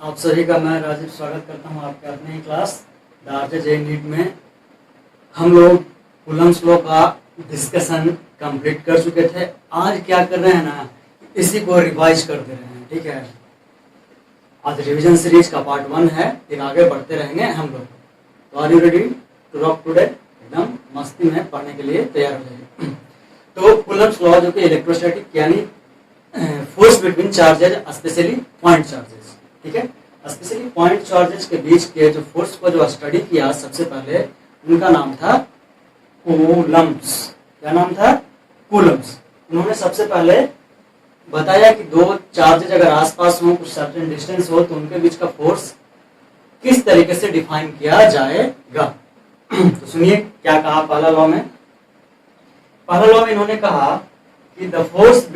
आप सभी का मैं राजीव स्वागत करता हूं आपके अपने ही क्लास द आरजे नीट में। हम लोग कूलम्स लॉ का डिस्कशन कंप्लीट कर चुके थे। आज क्या कर रहे हैं ना, इसी को रिवाइज कर दे रहे हैं। ठीक है, आज रिवीजन सीरीज का पार्ट 1 है, फिर आगे बढ़ते रहेंगे हम लोग। तो are you ready to rock today? एकदम मस्ती में पढ़ने के लिए तैयार हो जाइए। तो कूलम्स लॉ जो कि इलेक्ट्रोस्टैटिक यानी force between charges, specially point charges. ठीक है, स्पेशली पॉइंट चार्जेस के बीच के जो फोर्स को जो स्टडी किया सबसे पहले, उनका नाम था कूलम्स। क्या नाम था? कूलम्स। उन्होंने सबसे पहले बताया कि दो चार्जेज अगर आसपास हो, कुछ सर्टेन डिस्टेंस हो, तो उनके बीच का फोर्स किस तरीके से डिफाइन किया जाएगा। तो सुनिए क्या कहा पहला लॉ में। पहला लॉ में इन्होंने कहा कि the force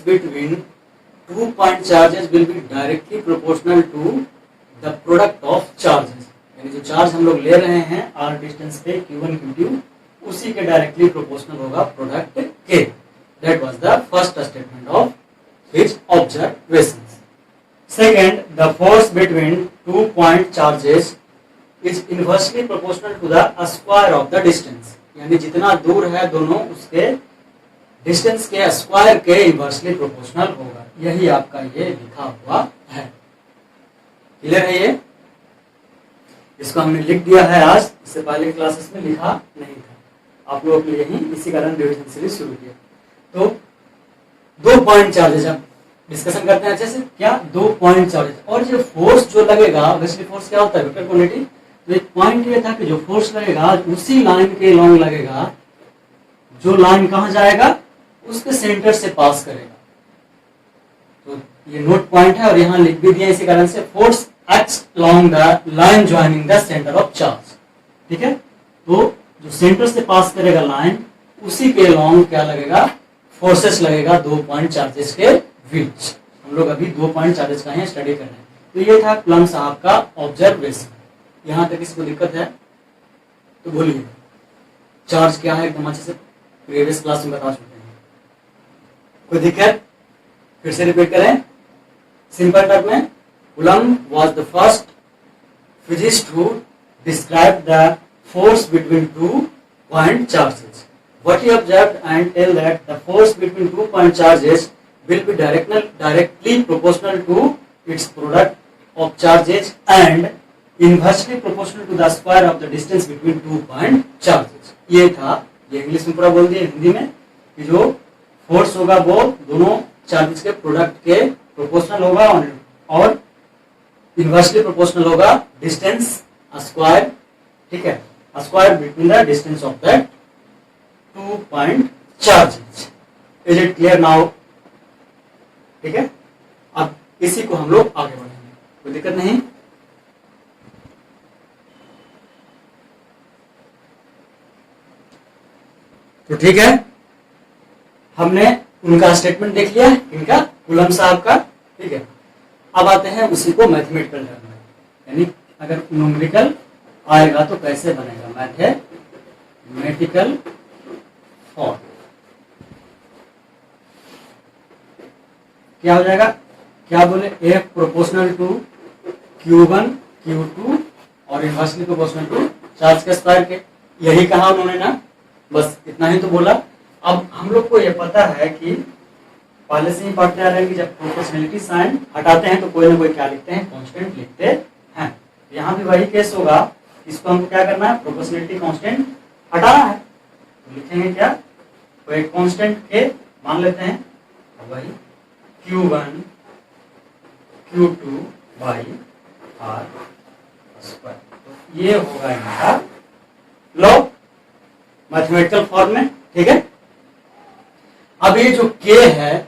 between 2 point charges will be directly proportional to the product of charges। यानी जो चार्ज हम लोग ले रहे हैं r डिस्टेंस पे q1 q2, उसी के डायरेक्टली प्रोपोर्शनल होगा प्रोडक्ट के। That was the first statement of his observations. Second, the force between 2 point charges is inversely proportional to the square of the distance। यानी जितना दूर है दोनों, उसके डिस्टेंस के स्क्वायर के इनवर्सली प्रोपोर्शनल होगा। यही आपका ये लिखा हुआ है। क्लियर है ये? इसको हमने लिख दिया है आज, इससे पहले क्लासेस में लिखा नहीं था। आप लोगों के लिए ही इसी कारण डिवीजन सीरीज शुरू किया। तो 2 पॉइंट चार्जेज अब डिस्कशन करते हैं अच्छे से। क्या? 2 पॉइंट चार्जेज। और जो फोर्स जो लगेगा, ऑब्वियसली फोर्स क्या होता है? Vector quantity. तो एक पॉइंट ये था कि जो फोर्स लगेगा उसी लाइन के लॉन्ग लगेगा, जो लाइन कहां जाएगा? उसके सेंटर से पास करेगा। तो ये नोट पॉइंट है और यहां लिख भी दिया इसी कारण से, force acts along the line joining the centre of charge. ठीक है, तो जो सेंटर से पास करेगा लाइन, उसी के लॉन्ग क्या लगेगा? फोर्सेस लगेगा 2 पॉइंट चार्जेस के बीच। हम लोग अभी 2 पॉइंट चार्जेस का ही स्टडी कर रहे हैं। तो ये था कूलम्ब साहब का ऑब्जर्वेशन। यहां तक इसको दिक्कत है तो बोलिए। चार्ज क्या है एकदम अच्छे से प्रीवियस क्लास में बता चुके हैं। कोई दिक्कत? फिर से रिपीट करें सिंपल टर्म में। Coulomb was the first physicist who describe the force between 2 point charges. What he observed and tell that the force between 2 point charges will be directly proportional to its product of charges and inversely proportional to the square of the distance between 2 point charges। ये था, ये English में पूरा बोल दिया हिंदी में, कि जो फोर्स होगा वो दोनों चार्जेस के प्रोडक्ट के प्रोपोर्शनल होगा और इनवर्सली प्रोपोर्शनल होगा डिस्टेंस स्क्वायर। ठीक है, square between the distance of that 2 point charges. Is it clear now? ठीक है, अब इसी को हम लोग आगे बढ़ेंगे, कोई दिक्कत नहीं। तो ठीक है, हमने उनका स्टेटमेंट देख लिया, इनका कूलम्ब साहब का। ठीक है, अब आते हैं उसी को मैथमेटिकल टर्म में, यानी अगर न्यूमेरिकल आएगा तो कैसे बनेगा? मैथमेटिकल फॉर्म क्या हो जाएगा? क्या बोले? F proportional to Q1 Q2 और इनवर्सली प्रोपोर्शनल टू चार्ज के स्क्वायर के। यही कहा उन्होंने ना, बस इतना ही तो बोला। अब हम लोग को ये पता है कि पहले से ही पढ़ते आ रहे हैं कि जब प्रोपोर्शनलिटी साइन हटाते हैं तो कोई ना कोई क्या लिखते हैं? कांस्टेंट लिखते हैं। यहाँ भी वही केस होगा, इसको हमको क्या करना है? प्रोपोर्शनलिटी कांस्टेंट हटाना है। तो लिखेंगे क्या? तो एक कांस्टेंट के मान लेते हैं, वही Q1 Q2 by R square. तो ये होगा इनका लॉ मैथमेटिकल फॉर्म में। ठीक है, अब ये जो K है,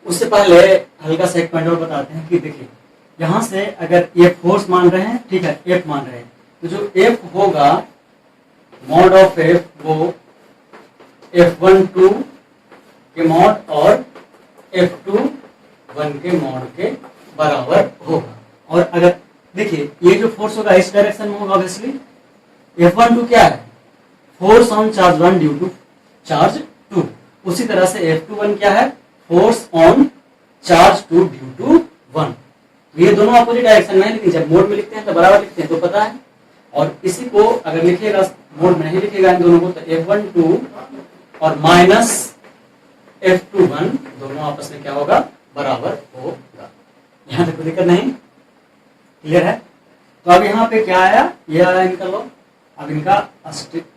उससे पहले हल्का सा एक पॉइंट और बताते हैं कि देखिए, यहां से अगर ये फोर्स मान रहे हैं, ठीक है, F मान रहे हैं, तो जो F होगा मॉड ऑफ F वो F12 के मॉड और F21 के मॉड के बराबर होगा। और अगर देखिए ये जो फोर्स होगा इस डायरेक्शन में होगा, ऑब्वियसली F12 क्या है? Force on charge 1 due to charge 2। उसी तरह से F21 क्या है? Force on charge 2 due to 1। तो ये दोनों अपोजिट डायरेक्शन में है, लेकिन जब मोड में लिखते हैं तो बराबर लिखते हैं तो पता है। और इसी को अगर लिखिएगा मोड में नहीं लिखिएगा इन दोनों को, तो F1 2 और माइनस F2 1 दोनों आपस में क्या होगा, बराबर होगा। यहाँ तक कोई दिक्कत नहीं, क्लियर है। तो अब यहाँ पे क्या आया, ये आया इनका लॉ। अब इनका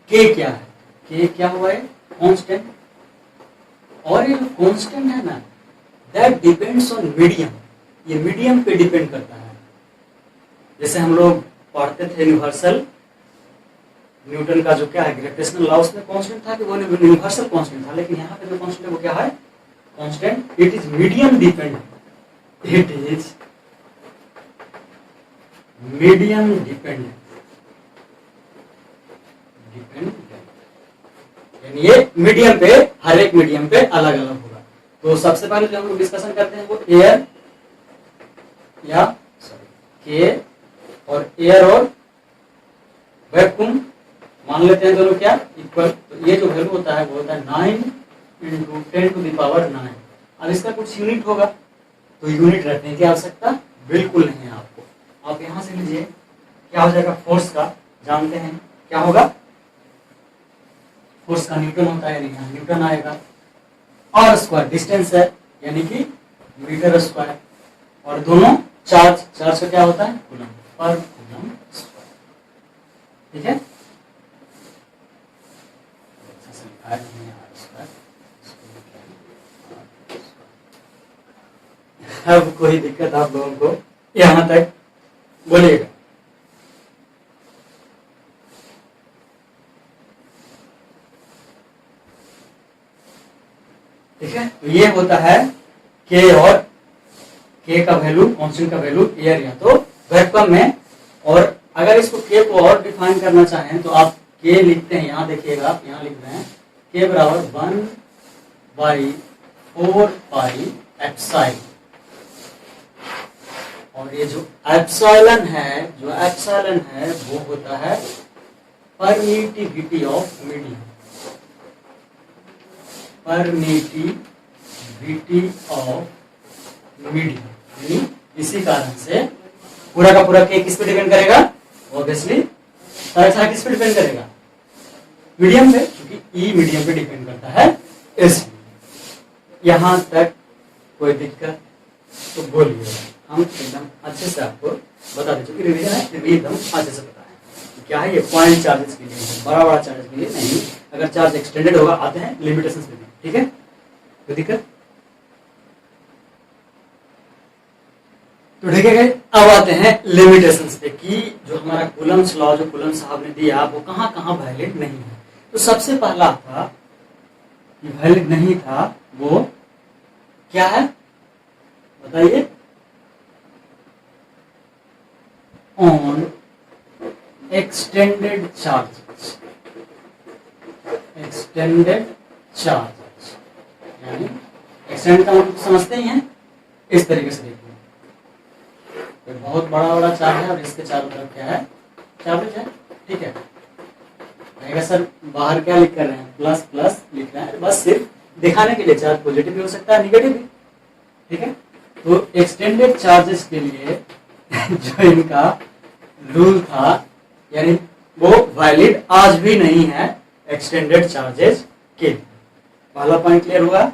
K क्या है, K क्या हुआ है, कांस्टेंट। और ये जो कांस्टेंट है ना, दैट डिपेंड्स ऑन मीडियम, ये मीडियम पे डिपेंड करता है। जैसे हम लोग पढ़ते थे यूनिवर्सल, न्यूटन का जो क्या है ग्रेविटेशनल लॉ, उसमें कांस्टेंट था कि वो यूनिवर्सल कांस्टेंट था, लेकिन यहाँ पे जो कांस्टेंट है वो क्या है, constant. It is medium dependent, it is medium dependent, यानी ये मीडियम पे, हर एक मीडियम पे अलग अलग होगा। तो सबसे पहले जो हम लोग डिस्कशन करते हैं वो एयर या के और एयर और वैक्यूम मान लेते हैं दोनों क्या इक्वल। तो ये जो वैल्यू होता है वो होता है 9 × 10⁹। अब इसका कुछ यूनिट होगा, तो यूनिट रखने की आवश्यकता बिल्कुल नहीं है आपको। आप यहां से लीजिए, क्या हो जाएगा, फोर्स का जानते हैं क्या होगा, फोर्स का न्यूटन होता है, यहाँ न्यूटन आएगा। और स्क्वायर डिस्टेंस है, यानी कि मीटर स्क्वायर। और दोनों चार्ज, चार्ज का क्या होता है, कूलम पर कूलम स्क्वायर। ठीक है, अब कोई दिक्कत आप लोगों को यहां तक बोलिएगा। ठीक है, तो ये होता है के, और के का वैल्यू, कांस्टेंट का वैल्यू एयर या तो वैक्यूम में। और अगर इसको के को और डिफाइन करना चाहें तो आप के लिखते हैं, यहाँ देखिएगा आप यहाँ लिख रहे हैं के बराबर 1/4 पाई एप्सिलॉन। और ये जो एप्सिलॉन है वो होता है permittivity of medium, permittivity of medium. इसी कारण से पूरा का पूरा के किस पे डिपेंड करेगा, ऑब्वियसली सारा किस पे डिपेंड करेगा, मीडियम पे, क्योंकि ई मीडियम पे डिपेंड करता है। इस यहां तक कोई दिक्कत तो बोलिए, हम एकदम अच्छे से आपको बता दें, क्योंकि रिवीजन है, एकदम अच्छे से पता है क्या है। ये पॉइंट चार्जेस के लिए है, बड़ा बड़ा चार्जेस के लिए नहीं। अगर चार्ज एक्सटेंडेड होगा आते हैं लिमिटेशंस पे, ठीक है, कोई दिक्कत। तो ठीक है, अब आते हैं लिमिटेशंस पे कि जो हमारा कूलम्स लॉ, जो कूलम साहब ने दिया, वो कहां कहां वैलिड नहीं है। तो सबसे पहला था कि वैलिड नहीं था, वो क्या है बताइए, on extended charges, extended charges, यानी एक्सटेंड का मतलब समझते ही हैं, इस तरीके से देखिए, तो बहुत बड़ा बड़ा चार्ज है और इसके चारों तरफ क्या है, चार्ज है। ठीक है, कहेगा सर बाहर क्या लिख कर रहे हैं, प्लस प्लस लिख रहे हैं, बस सिर्फ दिखाने के लिए। चार्ज पॉजिटिव भी हो सकता है, निगेटिव भी। ठीक है, तो एक्सटेंडेड चार्जेस के लिए जो इनका रूल था, यानी वो वैलिड आज भी नहीं है एक्सटेंडेड चार्जेस के लिए। पहला पॉइंट क्लियर हुआ।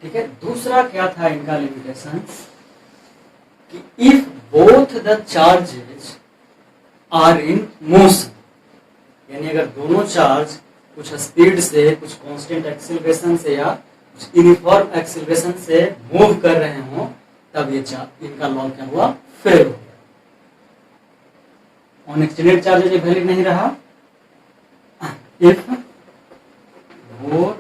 ठीक है, दूसरा क्या था इनका लिमिटेशंस, कि if both the charges are in motion, यानी अगर दोनों चार्ज कुछ स्पीड से, कुछ कांस्टेंट एक्सीलरेशन से या कुछ यूनिफॉर्म एक्सीलरेशन से मूव कर रहे हो, तब ये इनका लॉ क्या हुआ, फेल हो गया। ऑन एक्सटेंडेड चार्जेस ये वैलिड नहीं रहा। If both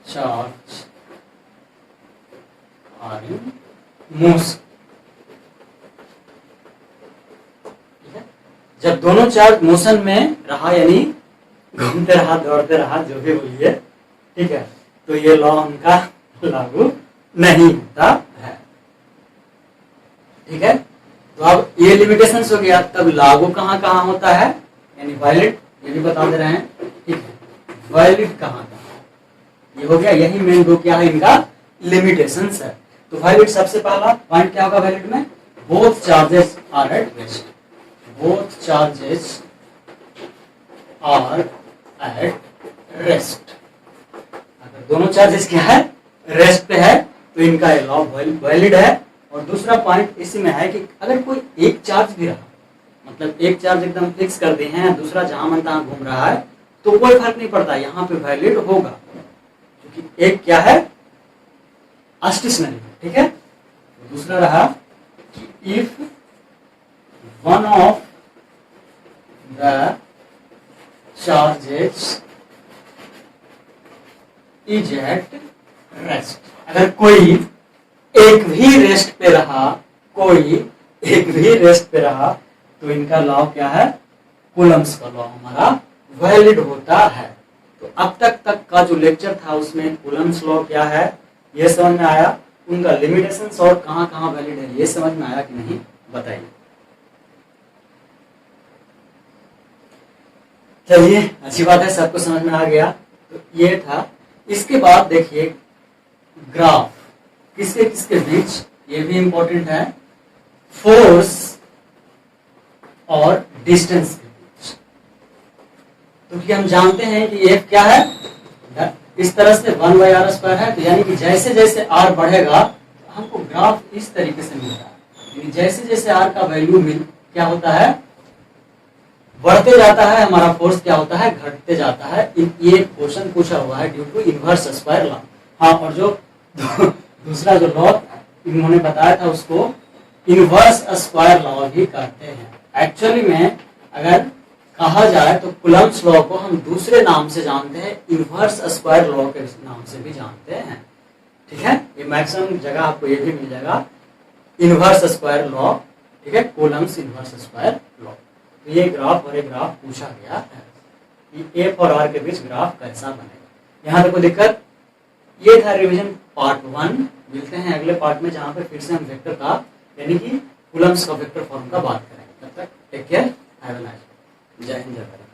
charge are in motion, जब दोनों चार्ज मोशन में रहा, यानी घूमते रहा, दौड़ते रहा, जो भी बोलिए, ठीक है, तो ये लॉ उनका लागू नहीं होता है। ठीक है, तो अब ये लिमिटेशंस हो गया, तब लागू कहां कहां होता है, यानी वैलिड, ये भी बता दे रहे हैं। ठीक है, वैलिड कहाँ था, ये हो गया। यही मेन दो क्या है इनका लिमिटेशंस है। तो वैलिड सबसे पहला पॉइंट क्या होगा वैलिड में, both charges are at rest, both charges are at rest. अगर दोनों चार्जेस क्या है, रेस्ट पे है, तो इनका लॉ वैलिड है। और दूसरा पॉइंट इसी में है कि अगर कोई एक चार्ज भी रहा, मतलब एक चार्ज एकदम फिक्स कर दिए हैं, दूसरा जहां मन तहां घूम रहा है, तो कोई फर्क नहीं पड़ता, यहाँ पे वैलिड होगा, क्योंकि एक क्या है स्टेशनरी, ठीक है। दूसरा रहा कि if one of the charges is eight rest, अगर कोई एक भी रेस्ट पे रहा, कोई एक भी रेस्ट पे रहा, तो इनका लॉ क्या है, कूलम्स का लॉ हमारा वैलिड होता है। तो अब तक का जो लेक्चर था उसमें कूलम्स लॉ क्या है ये समझ में आया, उनका लिमिटेशंस और कहां कहां वैलिड है ये समझ में आया कि नहीं, बताइए। चलिए अच्छी बात है, सबको समझ में आ गया। तो ये था। इसके बाद देखिए ग्राफ किसके किसके बीच, ये भी इंपॉर्टेंट है, फोर्स और डिस्टेंस के बीच। क्योंकि हम जानते हैं कि एफ क्या है, इस तरह से 1/r² है, तो यानी कि जैसे जैसे r बढ़ेगा हमको ग्राफ इस तरीके से मिलता है, यानी जैसे जैसे r का वैल्यू क्या होता है, बढ़ते जाता है, हमारा फोर्स क्या होता है, घटते जाता है। ये क्वेश्चन पूछा हुआ है due to inverse square law. हाँ, और जो दूसरा जो लॉ इन्होंने बताया था उसको इनवर्स स्क्वायर लॉ भी कहते हैं। एक्चुअली में अगर कहा जाए तो कूलम्स लॉ को हम दूसरे नाम से जानते हैं, इनवर्स स्क्वायर लॉ के नाम से भी जानते हैं, ठीक है। ये मैक्सिमम जगह आपको ये भी मिल जाएगा, इनवर्स स्क्वायर लॉ, ठीक है, कूलम्स इनवर्स स्क्वायर लॉ। तो ये ग्राफ और एक ग्राफ पूछा गया है कि एफ और आर के बीच ग्राफ कैसा बनेगा। यहाँ पे कोई दिक्कत, ये था रिवीजन पार्ट 1। मिलते हैं अगले पार्ट में जहाँ पे फिर से हम वेक्टर का यानी कि कूलम्स का वेक्टर फॉर्म का बात करेंगे। तब तक take care, have a nice day. जय हिंद, जय भारत।